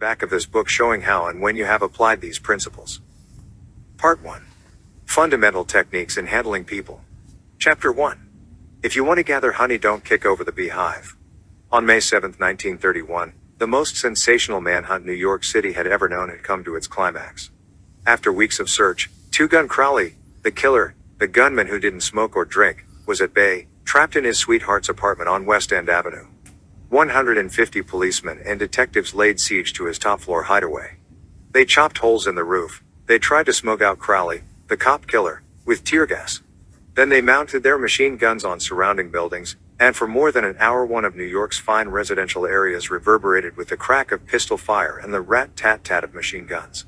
back of this book showing how and when you have applied these principles. Part 1. Fundamental Techniques in Handling People. Chapter 1. If you want to gather honey, don't kick over the beehive. On May 7, 1931, the most sensational manhunt New York City had ever known had come to its climax. After weeks of search, Two Gun Crowley, the killer, the gunman who didn't smoke or drink, was at bay, trapped in his sweetheart's apartment on West End Avenue. 150 policemen and detectives laid siege to his top-floor hideaway. They chopped holes in the roof. They tried to smoke out Crowley, the cop killer, with tear gas. Then they mounted their machine guns on surrounding buildings, and for more than an hour one of New York's fine residential areas reverberated with the crack of pistol fire and the rat-tat-tat of machine guns.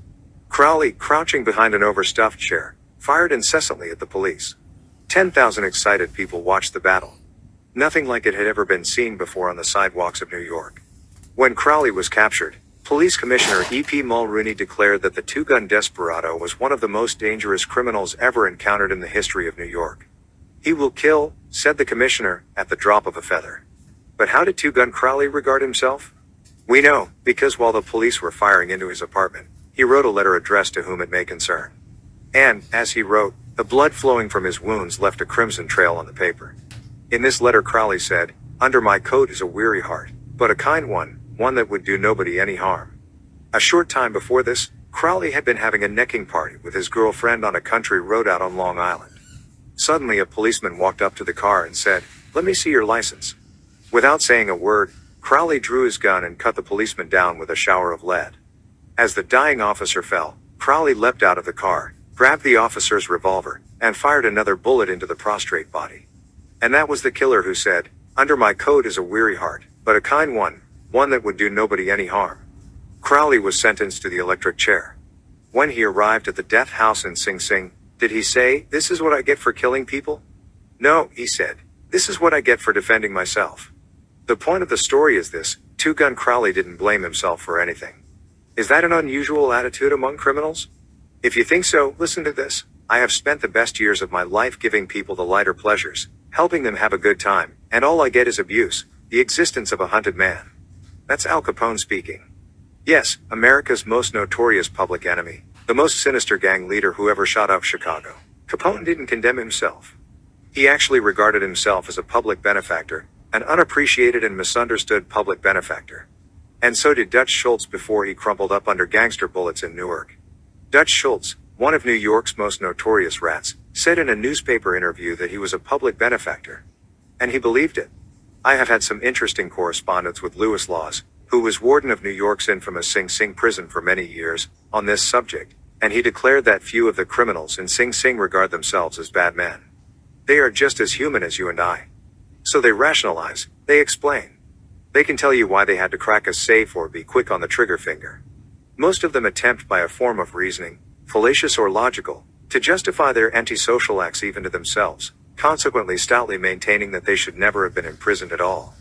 Crowley, crouching behind an overstuffed chair, fired incessantly at the police. 10,000 excited people watched the battle. Nothing like it had ever been seen before on the sidewalks of New York. When Crowley was captured, Police Commissioner E.P. Mulrooney declared that the two-gun desperado was one of the most dangerous criminals ever encountered in the history of New York. "He will kill," said the commissioner, "at the drop of a feather." But how did Two-Gun Crowley regard himself? We know, because while the police were firing into his apartment, he wrote a letter addressed to whom it may concern. And, as he wrote, the blood flowing from his wounds left a crimson trail on the paper. In this letter Crowley said, "Under my coat is a weary heart, but a kind one that would do nobody any harm." A short time before this, Crowley had been having a necking party with his girlfriend on a country road out on Long Island. Suddenly a policeman walked up to the car and said, "Let me see your license." Without saying a word, Crowley drew his gun and cut the policeman down with a shower of lead. As the dying officer fell, Crowley leapt out of the car, grabbed the officer's revolver, and fired another bullet into the prostrate body. And that was the killer who said, "Under my coat is a weary heart, but a kind one that would do nobody any harm." Crowley was sentenced to the electric chair. When he arrived at the death house in Sing Sing, did he say, "This is what I get for killing people"? No, he said, "This is what I get for defending myself." The point of the story is this: Two-Gun Crowley didn't blame himself for anything. Is that an unusual attitude among criminals? If you think so, listen to this. I have spent the best years of my life giving people the lighter pleasures, helping them have a good time, and all I get is abuse, the existence of a hunted man. That's Al Capone speaking. Yes, America's most notorious public enemy, the most sinister gang leader who ever shot up Chicago. Capone didn't condemn himself. He actually regarded himself as a public benefactor, an unappreciated and misunderstood public benefactor. And so did Dutch Schultz before he crumpled up under gangster bullets in Newark. Dutch Schultz, one of New York's most notorious rats, said in a newspaper interview that he was a public benefactor. And he believed it. I have had some interesting correspondence with Lewis Laws, who was warden of New York's infamous Sing Sing prison for many years, on this subject, and he declared that few of the criminals in Sing Sing regard themselves as bad men. They are just as human as you and I. So they rationalize, they explain. They can tell you why they had to crack a safe or be quick on the trigger finger. Most of them attempt by a form of reasoning, fallacious or logical, to justify their antisocial acts even to themselves, consequently stoutly maintaining that they should never have been imprisoned at all.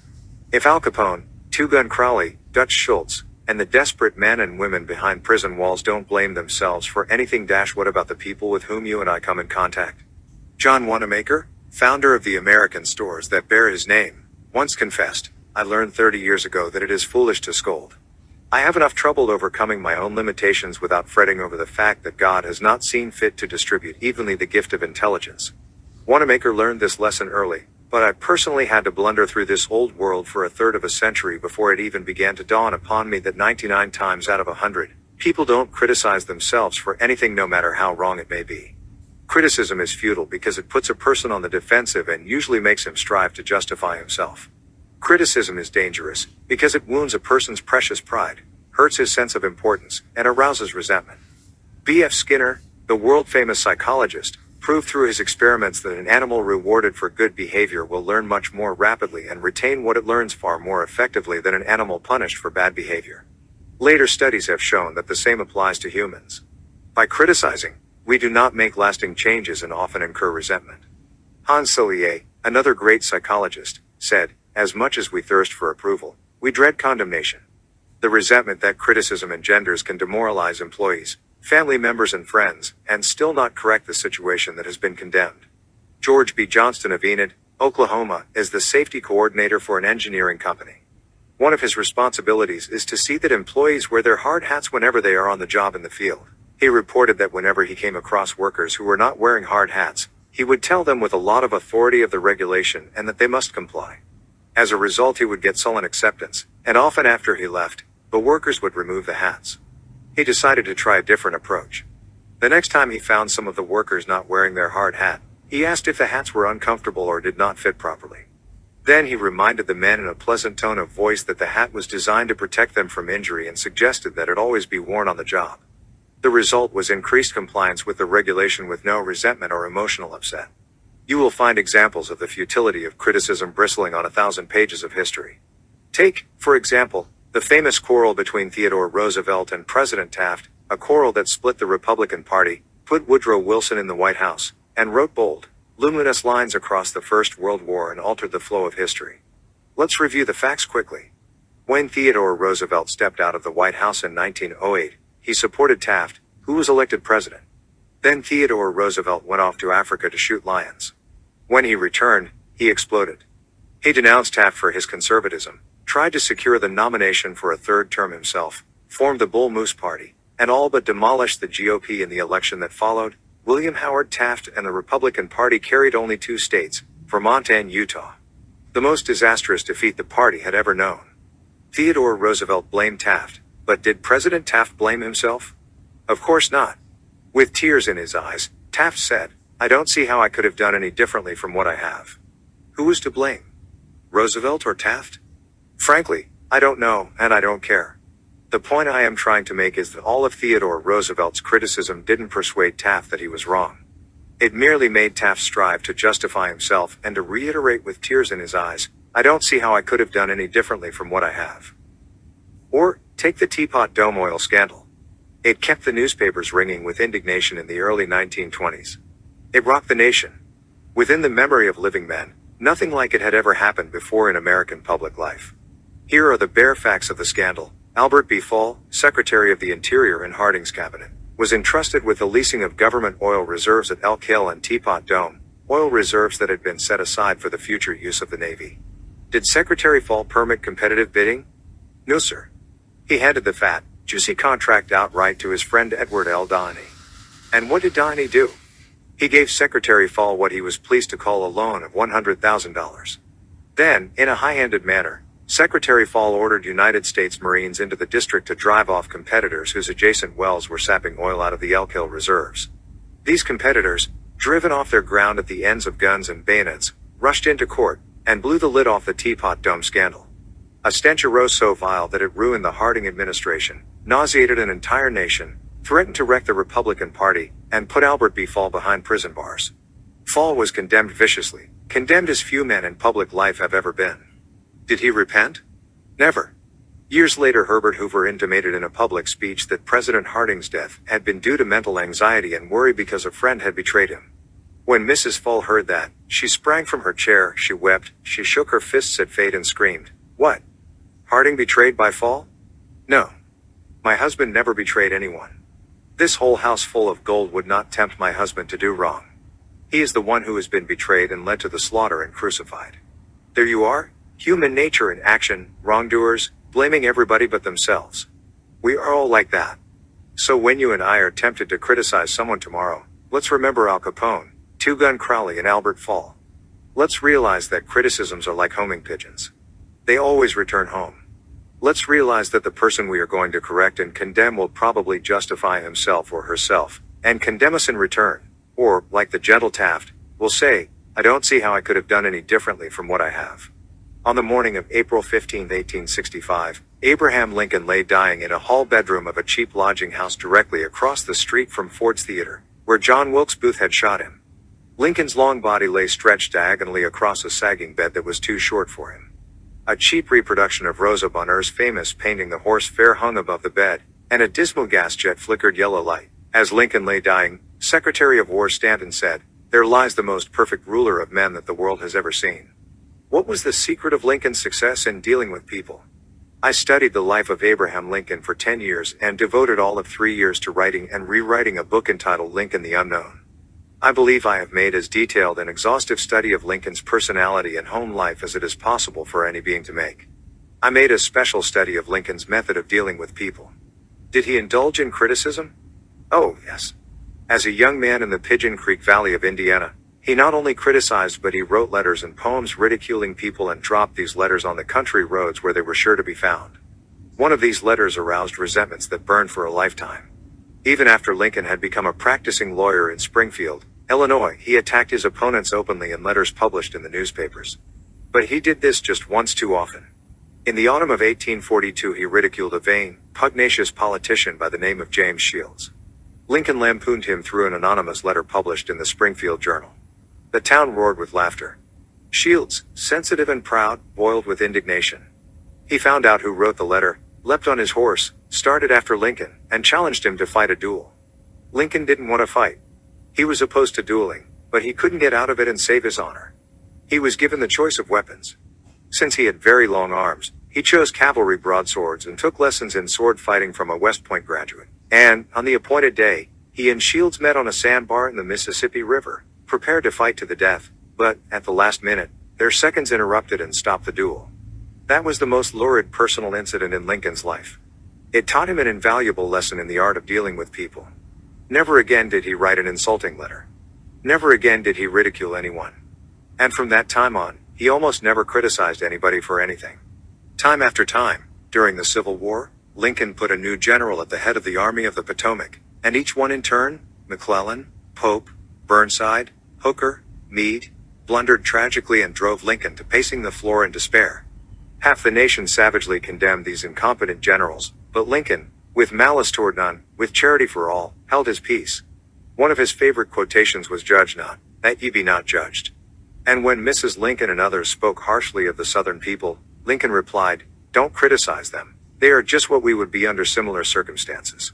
If Al Capone, Two-Gun Crowley, Dutch Schultz, and the desperate men and women behind prison walls don't blame themselves for anything, what about the people with whom you and I come in contact? John Wanamaker, founder of the American stores that bear his name, once confessed, "I learned 30 years ago that it is foolish to scold. I have enough trouble overcoming my own limitations without fretting over the fact that God has not seen fit to distribute evenly the gift of intelligence." Wanamaker learned this lesson early, but I personally had to blunder through this old world for a third of a century before it even began to dawn upon me that 99 times out of 100, people don't criticize themselves for anything no matter how wrong it may be. Criticism is futile because it puts a person on the defensive and usually makes him strive to justify himself. Criticism is dangerous because it wounds a person's precious pride, hurts his sense of importance, and arouses resentment. B.F. Skinner, the world-famous psychologist, proved through his experiments that an animal rewarded for good behavior will learn much more rapidly and retain what it learns far more effectively than an animal punished for bad behavior. Later studies have shown that the same applies to humans. By criticizing, we do not make lasting changes and often incur resentment. Hans Selye, another great psychologist, said, "As much as we thirst for approval, we dread condemnation." The resentment that criticism engenders can demoralize employees, family members and friends, and still not correct the situation that has been condemned. George B. Johnston of Enid, Oklahoma, is the safety coordinator for an engineering company. One of his responsibilities is to see that employees wear their hard hats whenever they are on the job in the field. He reported that whenever he came across workers who were not wearing hard hats, he would tell them with a lot of authority of the regulation and that they must comply. As a result, he would get sullen acceptance, and often after he left, the workers would remove the hats. He decided to try a different approach. The next time he found some of the workers not wearing their hard hat, he asked if the hats were uncomfortable or did not fit properly. Then he reminded the men in a pleasant tone of voice that the hat was designed to protect them from injury and suggested that it always be worn on the job. The result was increased compliance with the regulation with no resentment or emotional upset. You will find examples of the futility of criticism bristling on 1,000 pages of history. Take, for example, the famous quarrel between Theodore Roosevelt and President Taft, a quarrel that split the Republican Party, put Woodrow Wilson in the White House, and wrote bold, luminous lines across the First World War and altered the flow of history. Let's review the facts quickly. When Theodore Roosevelt stepped out of the White House in 1908, he supported Taft, who was elected president. Then Theodore Roosevelt went off to Africa to shoot lions. When he returned, he exploded. He denounced Taft for his conservatism, tried to secure the nomination for a third term himself, formed the Bull Moose Party, and all but demolished the GOP in the election that followed. William Howard Taft and the Republican Party carried only 2 states, Vermont and Utah. The most disastrous defeat the party had ever known. Theodore Roosevelt blamed Taft, but did President Taft blame himself? Of course not. With tears in his eyes, Taft said, "I don't see how I could have done any differently from what I have." Who was to blame? Roosevelt or Taft? Frankly, I don't know, and I don't care. The point I am trying to make is that all of Theodore Roosevelt's criticism didn't persuade Taft that he was wrong. It merely made Taft strive to justify himself and to reiterate with tears in his eyes, "I don't see how I could have done any differently from what I have." Or, take the Teapot Dome oil scandal. It kept the newspapers ringing with indignation in the early 1920s. It rocked the nation. Within the memory of living men, nothing like it had ever happened before in American public life. Here are the bare facts of the scandal. Albert B. Fall, Secretary of the Interior in Harding's cabinet, was entrusted with the leasing of government oil reserves at Elk Hill and Teapot Dome, oil reserves that had been set aside for the future use of the Navy. Did Secretary Fall permit competitive bidding? No, sir. He handed the fat, juicy contract outright to his friend Edward L. Doheny. And what did Doheny do? He gave Secretary Fall what he was pleased to call a loan of $100,000. Then, in a high-handed manner, Secretary Fall ordered United States Marines into the district to drive off competitors whose adjacent wells were sapping oil out of the Elk Hill reserves. These competitors, driven off their ground at the ends of guns and bayonets, rushed into court, and blew the lid off the Teapot Dome scandal. A stench arose so vile that it ruined the Harding administration, nauseated an entire nation, threatened to wreck the Republican Party, and put Albert B. Fall behind prison bars. Fall was condemned viciously, condemned as few men in public life have ever been. Did he repent? Never. Years later, Herbert Hoover intimated in a public speech that President Harding's death had been due to mental anxiety and worry because a friend had betrayed him. When Mrs. Fall heard that, she sprang from her chair, she wept, she shook her fists at fate and screamed, "What? Harding betrayed by Fall? No. My husband never betrayed anyone. This whole house full of gold would not tempt my husband to do wrong. He is the one who has been betrayed and led to the slaughter and crucified." There you are, human nature in action, wrongdoers, blaming everybody but themselves. We are all like that. So when you and I are tempted to criticize someone tomorrow, let's remember Al Capone, Two Gun Crowley and Albert Fall. Let's realize that criticisms are like homing pigeons. They always return home. Let's realize that the person we are going to correct and condemn will probably justify himself or herself, and condemn us in return. Or, like the gentle Taft, will say, "I don't see how I could have done any differently from what I have." On the morning of April 15, 1865, Abraham Lincoln lay dying in a hall bedroom of a cheap lodging house directly across the street from Ford's Theater, where John Wilkes Booth had shot him. Lincoln's long body lay stretched diagonally across a sagging bed that was too short for him. A cheap reproduction of Rosa Bonheur's famous painting The Horse Fair hung above the bed, and a dismal gas jet flickered yellow light. As Lincoln lay dying, Secretary of War Stanton said, "There lies the most perfect ruler of men that the world has ever seen." What was the secret of Lincoln's success in dealing with people? I studied the life of Abraham Lincoln for 10 years and devoted all of 3 years to writing and rewriting a book entitled Lincoln the Unknown. I believe I have made as detailed and exhaustive study of Lincoln's personality and home life as it is possible for any being to make. I made a special study of Lincoln's method of dealing with people. Did he indulge in criticism? Oh, yes. As a young man in the Pigeon Creek Valley of Indiana, he not only criticized but he wrote letters and poems ridiculing people and dropped these letters on the country roads where they were sure to be found. One of these letters aroused resentments that burned for a lifetime. Even after Lincoln had become a practicing lawyer in Springfield, Illinois, he attacked his opponents openly in letters published in the newspapers. But he did this just once too often. In the autumn of 1842 he ridiculed a vain, pugnacious politician by the name of James Shields. Lincoln lampooned him through an anonymous letter published in the Springfield Journal. The town roared with laughter. Shields, sensitive and proud, boiled with indignation. He found out who wrote the letter, leapt on his horse, started after Lincoln, and challenged him to fight a duel. Lincoln didn't want to fight. He was opposed to dueling, but he couldn't get out of it and save his honor. He was given the choice of weapons. Since he had very long arms, he chose cavalry broadswords and took lessons in sword fighting from a West Point graduate. And, on the appointed day, he and Shields met on a sandbar in the Mississippi River, prepared to fight to the death, but, at the last minute, their seconds interrupted and stopped the duel. That was the most lurid personal incident in Lincoln's life. It taught him an invaluable lesson in the art of dealing with people. Never again did he write an insulting letter. Never again did he ridicule anyone. And from that time on, he almost never criticized anybody for anything. Time after time, during the Civil War, Lincoln put a new general at the head of the Army of the Potomac, and each one in turn, McClellan, Pope, Burnside, Hooker, Meade, blundered tragically and drove Lincoln to pacing the floor in despair. Half the nation savagely condemned these incompetent generals, but Lincoln, with malice toward none, with charity for all, held his peace. One of his favorite quotations was "Judge not, that ye be not judged." And when Mrs. Lincoln and others spoke harshly of the Southern people, Lincoln replied, "Don't criticize them. They are just what we would be under similar circumstances."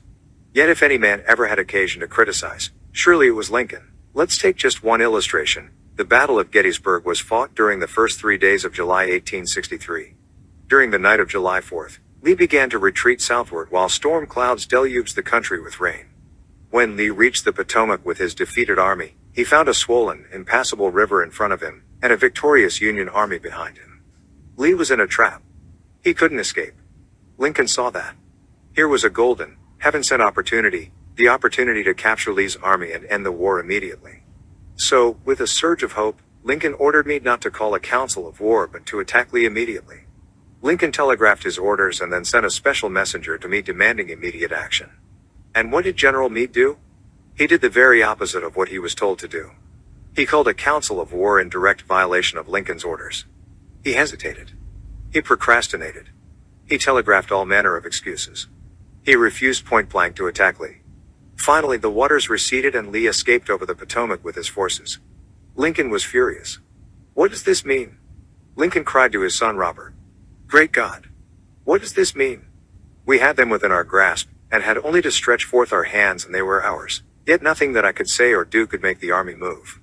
Yet if any man ever had occasion to criticize, surely it was Lincoln. Let's take just one illustration. The Battle of Gettysburg was fought during the first 3 days of July 1863. During the night of July 4th, Lee began to retreat southward while storm clouds deluged the country with rain. When Lee reached the Potomac with his defeated army, he found a swollen, impassable river in front of him, and a victorious Union army behind him. Lee was in a trap. He couldn't escape. Lincoln saw that. Here was a golden, heaven-sent opportunity, the opportunity to capture Lee's army and end the war immediately. So, with a surge of hope, Lincoln ordered Meade not to call a council of war but to attack Lee immediately. Lincoln telegraphed his orders and then sent a special messenger to Meade demanding immediate action. And what did General Meade do? He did the very opposite of what he was told to do. He called a council of war in direct violation of Lincoln's orders. He hesitated. He procrastinated. He telegraphed all manner of excuses. He refused point blank to attack Lee. Finally, the waters receded and Lee escaped over the Potomac with his forces. Lincoln was furious. What does this mean? Lincoln cried to his son Robert. Great God! What does this mean? We had them within our grasp, and had only to stretch forth our hands and they were ours. Yet nothing that I could say or do could make the army move.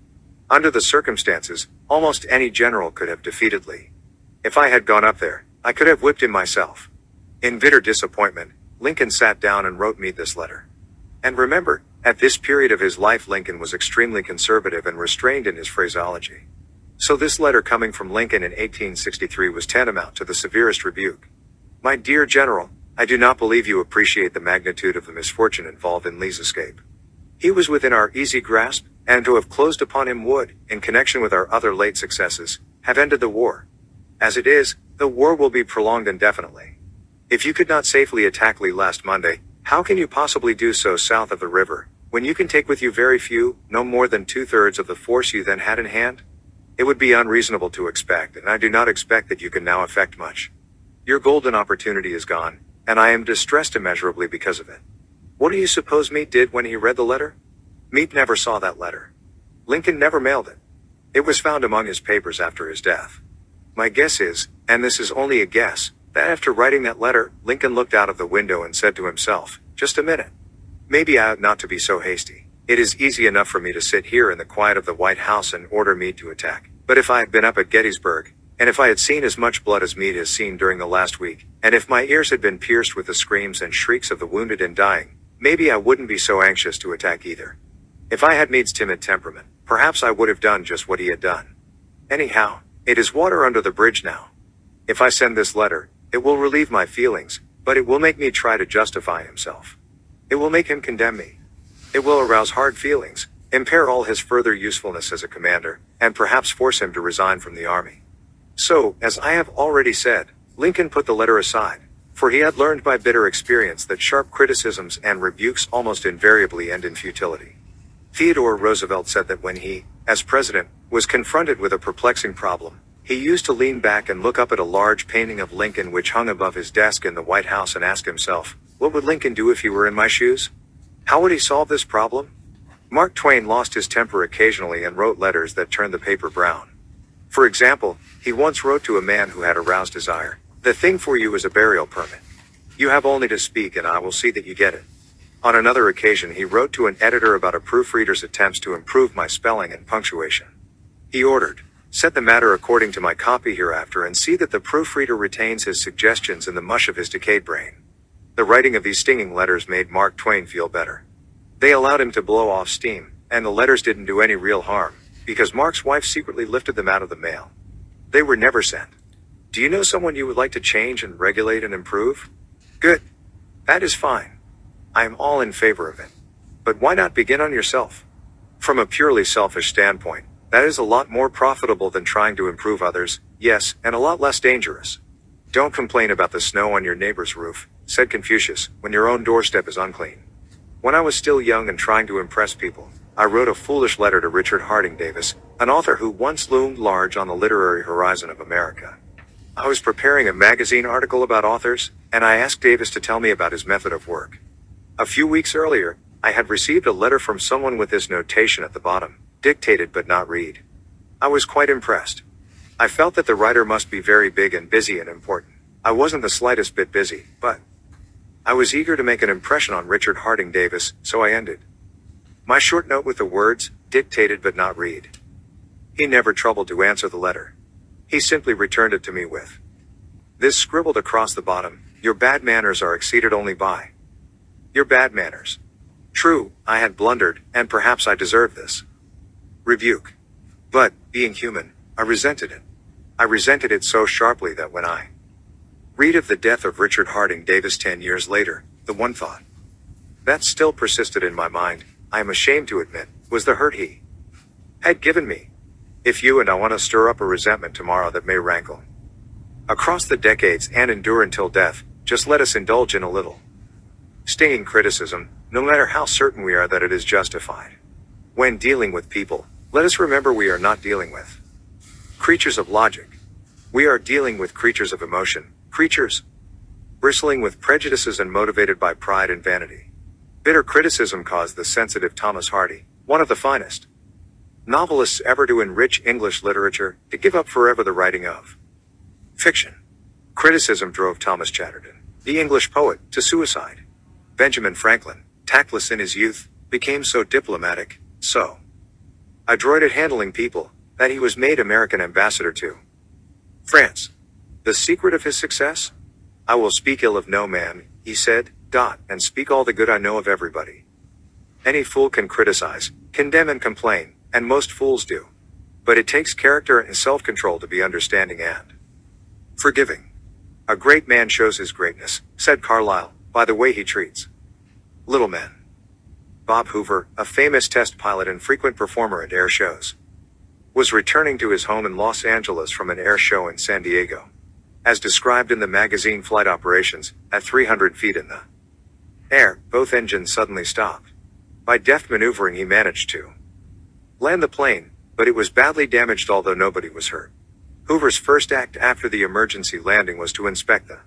Under the circumstances, almost any general could have defeated Lee. If I had gone up there, I could have whipped him myself. In bitter disappointment, Lincoln sat down and wrote Meade this letter. And remember, at this period of his life Lincoln was extremely conservative and restrained in his phraseology. So this letter coming from Lincoln in 1863 was tantamount to the severest rebuke. My dear General, I do not believe you appreciate the magnitude of the misfortune involved in Lee's escape. He was within our easy grasp, and to have closed upon him would, in connection with our other late successes, have ended the war. As it is, the war will be prolonged indefinitely. If you could not safely attack Lee last Monday, how can you possibly do so south of the river, when you can take with you very few, no more than 2/3 of the force you then had in hand? It would be unreasonable to expect, and I do not expect that you can now effect much. Your golden opportunity is gone, and I am distressed immeasurably because of it. What do you suppose Meade did when he read the letter? Meade never saw that letter. Lincoln never mailed it. It was found among his papers after his death. My guess is, and this is only a guess, that after writing that letter, Lincoln looked out of the window and said to himself, just a minute. Maybe I ought not to be so hasty. It is easy enough for me to sit here in the quiet of the White House and order Meade to attack. But if I had been up at Gettysburg, and if I had seen as much blood as Meade has seen during the last week, and if my ears had been pierced with the screams and shrieks of the wounded and dying, maybe I wouldn't be so anxious to attack either. If I had Meade's timid temperament, perhaps I would have done just what he had done. Anyhow, it is water under the bridge now. If I send this letter, It will relieve my feelings, but it will make me try to justify himself. It will make him condemn me. It will arouse hard feelings, impair all his further usefulness as a commander, and perhaps force him to resign from the army. So, as I have already said, Lincoln put the letter aside, for he had learned by bitter experience that sharp criticisms and rebukes almost invariably end in futility. Theodore Roosevelt said that when he, as president, was confronted with a perplexing problem, he used to lean back and look up at a large painting of Lincoln which hung above his desk in the White House and ask himself, what would Lincoln do if he were in my shoes? How would he solve this problem? Mark Twain lost his temper occasionally and wrote letters that turned the paper brown. For example, he once wrote to a man who had aroused desire, "The thing for you is a burial permit. You have only to speak and I will see that you get it." On another occasion he wrote to an editor about a proofreader's attempts to improve my spelling and punctuation. He ordered, "Set the matter according to my copy hereafter and see that the proofreader retains his suggestions in the mush of his decayed brain." The writing of these stinging letters made Mark Twain feel better. They allowed him to blow off steam, and the letters didn't do any real harm, because Mark's wife secretly lifted them out of the mail. They were never sent. Do you know someone you would like to change and regulate and improve? Good. That is fine. I am all in favor of it. But why not begin on yourself? From a purely selfish standpoint, that is a lot more profitable than trying to improve others, yes, and a lot less dangerous. Don't complain about the snow on your neighbor's roof, said Confucius, when your own doorstep is unclean. When I was still young and trying to impress people, I wrote a foolish letter to Richard Harding Davis, an author who once loomed large on the literary horizon of America. I was preparing a magazine article about authors, and I asked Davis to tell me about his method of work. A few weeks earlier, I had received a letter from someone with this notation at the bottom, dictated but not read. I was quite impressed. I felt that the writer must be very big and busy and important. I wasn't the slightest bit busy, but I was eager to make an impression on Richard Harding Davis, so I ended my short note with the words, dictated but not read. He never troubled to answer the letter. He simply returned it to me with this scribbled across the bottom, "Your bad manners are exceeded only by your bad manners." True, I had blundered, and perhaps I deserved this rebuke. But, being human, I resented it. I resented it so sharply that when I read of the death of Richard Harding Davis 10 years later, the one thought that still persisted in my mind, I am ashamed to admit, was the hurt he had given me. If you and I want to stir up a resentment tomorrow that may rankle across the decades and endure until death, just let us indulge in a little stinging criticism, no matter how certain we are that it is justified. When dealing with people, let us remember we are not dealing with creatures of logic. We are dealing with creatures of emotion, creatures bristling with prejudices and motivated by pride and vanity. Bitter criticism caused the sensitive Thomas Hardy, one of the finest novelists ever to enrich English literature, to give up forever the writing of fiction. Criticism drove Thomas Chatterton, the English poet, to suicide. Benjamin Franklin, tactless in his youth, became so diplomatic, so adroit at handling people, that he was made American ambassador to France. The secret of his success? "I will speak ill of no man," he said, "and speak all the good I know of everybody." Any fool can criticize, condemn and complain, and most fools do. But it takes character and self-control to be understanding and forgiving. "A great man shows his greatness," said Carlyle, "by the way he treats little men." Bob Hoover, a famous test pilot and frequent performer at air shows, was returning to his home in Los Angeles from an air show in San Diego. As described in the magazine Flight Operations, at 300 feet in the air, both engines suddenly stopped. By deft maneuvering he managed to land the plane, but it was badly damaged although nobody was hurt. Hoover's first act after the emergency landing was to inspect the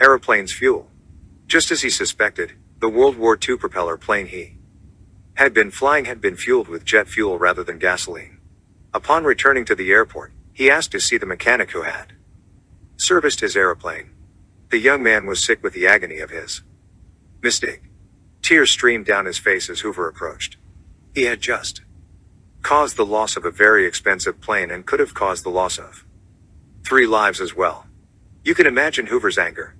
aeroplane's fuel. Just as he suspected, the World War II propeller plane he had been flying had been fueled with jet fuel rather than gasoline. Upon returning to the airport, he asked to see the mechanic who had serviced his aeroplane. The young man was sick with the agony of his mistake. Tears streamed down his face as Hoover approached. He had just caused the loss of a very expensive plane and could have caused the loss of 3 lives as well. You can imagine Hoover's anger.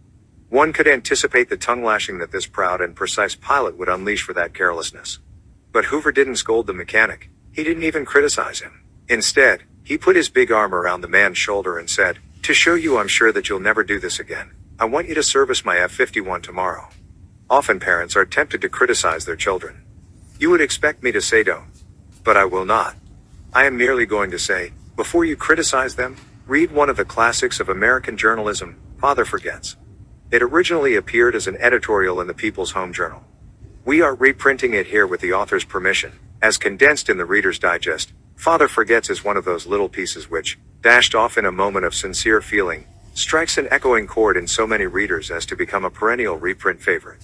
One could anticipate the tongue lashing that this proud and precise pilot would unleash for that carelessness. But Hoover didn't scold the mechanic. He didn't even criticize him. Instead, he put his big arm around the man's shoulder and said, To show you I'm sure that you'll never do this again, I want you to service my F-51 tomorrow. Often parents are tempted to criticize their children. You would expect me to say don't. But I will not. I am merely going to say, before you criticize them, read one of the classics of American journalism, Father Forgets. It originally appeared as an editorial in the People's Home Journal. We are reprinting it here with the author's permission, as condensed in the Reader's Digest. Father Forgets is one of those little pieces which, dashed off in a moment of sincere feeling, strikes an echoing chord in so many readers as to become a perennial reprint favorite.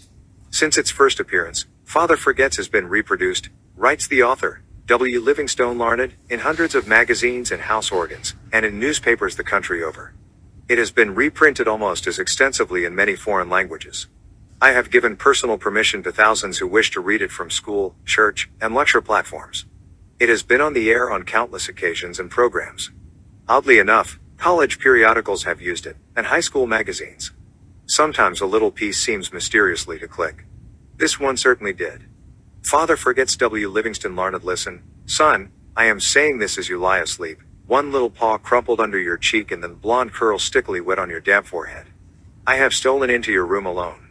Since its first appearance, Father Forgets has been reproduced, writes the author, W. Livingstone Larned, in hundreds of magazines and house organs, and in newspapers the country over. It has been reprinted almost as extensively in many foreign languages. I have given personal permission to thousands who wish to read it from school, church, and lecture platforms. It has been on the air on countless occasions and programs. Oddly enough, college periodicals have used it, and high school magazines. Sometimes a little piece seems mysteriously to click. This one certainly did. Father Forgets. W. Livingston Larned. Listen, son, I am saying this as you lie asleep, one little paw crumpled under your cheek and then blonde curls stickily wet on your damp forehead. I have stolen into your room alone.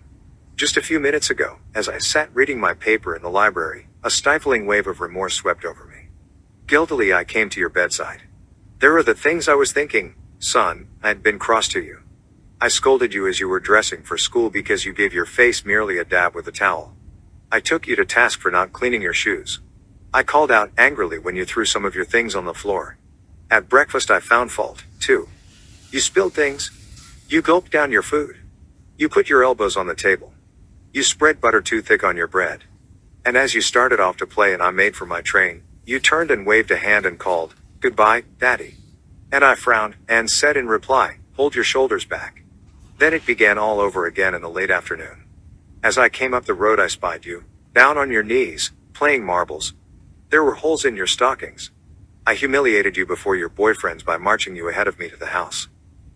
Just a few minutes ago, as I sat reading my paper in the library, a stifling wave of remorse swept over me. Guiltily I came to your bedside. There are the things I was thinking, son. I had been cross to you. I scolded you as you were dressing for school because you gave your face merely a dab with a towel. I took you to task for not cleaning your shoes. I called out angrily when you threw some of your things on the floor. At breakfast I found fault, too. You spilled things. You gulped down your food. You put your elbows on the table. You spread butter too thick on your bread. And as you started off to play and I made for my train, you turned and waved a hand and called, "Goodbye, Daddy." And I frowned, and said in reply, "Hold your shoulders back." Then it began all over again in the late afternoon. As I came up the road I spied you, down on your knees, playing marbles. There were holes in your stockings. I humiliated you before your boyfriends by marching you ahead of me to the house.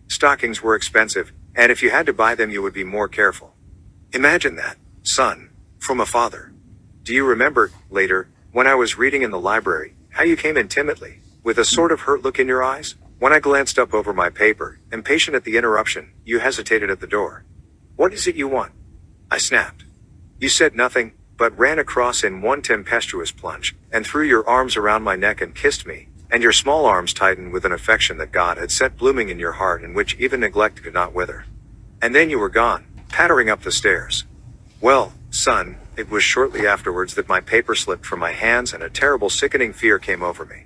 Stockings were expensive, and if you had to buy them you would be more careful. Imagine that, son, from a father. Do you remember, later, when I was reading in the library, how you came in timidly, with a sort of hurt look in your eyes? When I glanced up over my paper, impatient at the interruption, you hesitated at the door. "What is it you want?" I snapped. You said nothing, but ran across in one tempestuous plunge, and threw your arms around my neck and kissed me, and your small arms tightened with an affection that God had set blooming in your heart and which even neglect could not wither. And then you were gone, pattering up the stairs. Well, son, it was shortly afterwards that my paper slipped from my hands and a terrible sickening fear came over me.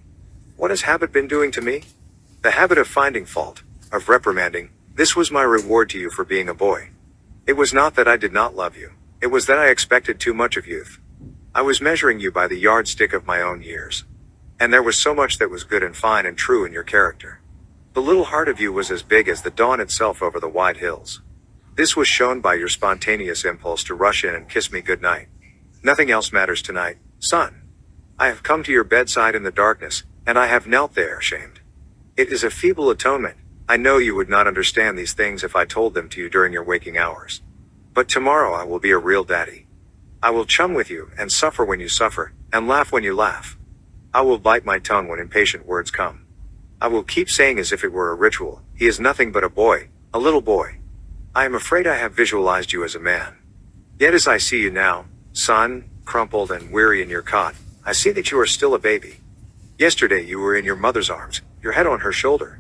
What has habit been doing to me? The habit of finding fault, of reprimanding. This was my reward to you for being a boy. It was not that I did not love you. It was that I expected too much of youth. I was measuring you by the yardstick of my own years. And there was so much that was good and fine and true in your character. The little heart of you was as big as the dawn itself over the wide hills. This was shown by your spontaneous impulse to rush in and kiss me good night. Nothing else matters tonight, son. I have come to your bedside in the darkness, and I have knelt there ashamed. It is a feeble atonement. I know you would not understand these things if I told them to you during your waking hours. But tomorrow I will be a real daddy. I will chum with you, and suffer when you suffer, and laugh when you laugh. I will bite my tongue when impatient words come. I will keep saying as if it were a ritual, he is nothing but a boy, a little boy. I am afraid I have visualized you as a man. Yet as I see you now, son, crumpled and weary in your cot, I see that you are still a baby. Yesterday you were in your mother's arms, your head on her shoulder.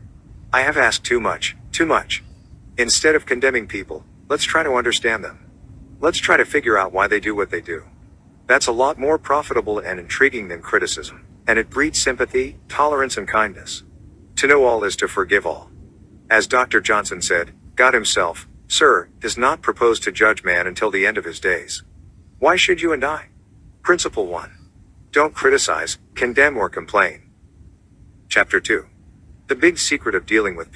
I have asked too much, too much. Instead of condemning people, let's try to understand them. Let's try to figure out why they do what they do. That's a lot more profitable and intriguing than criticism, and it breeds sympathy, tolerance, and kindness. To know all is to forgive all. As Dr. Johnson said, God himself, sir, does not propose to judge man until the end of his days. Why should you and I? Principle 1. Don't criticize, condemn, or complain. Chapter 2. The big secret of dealing with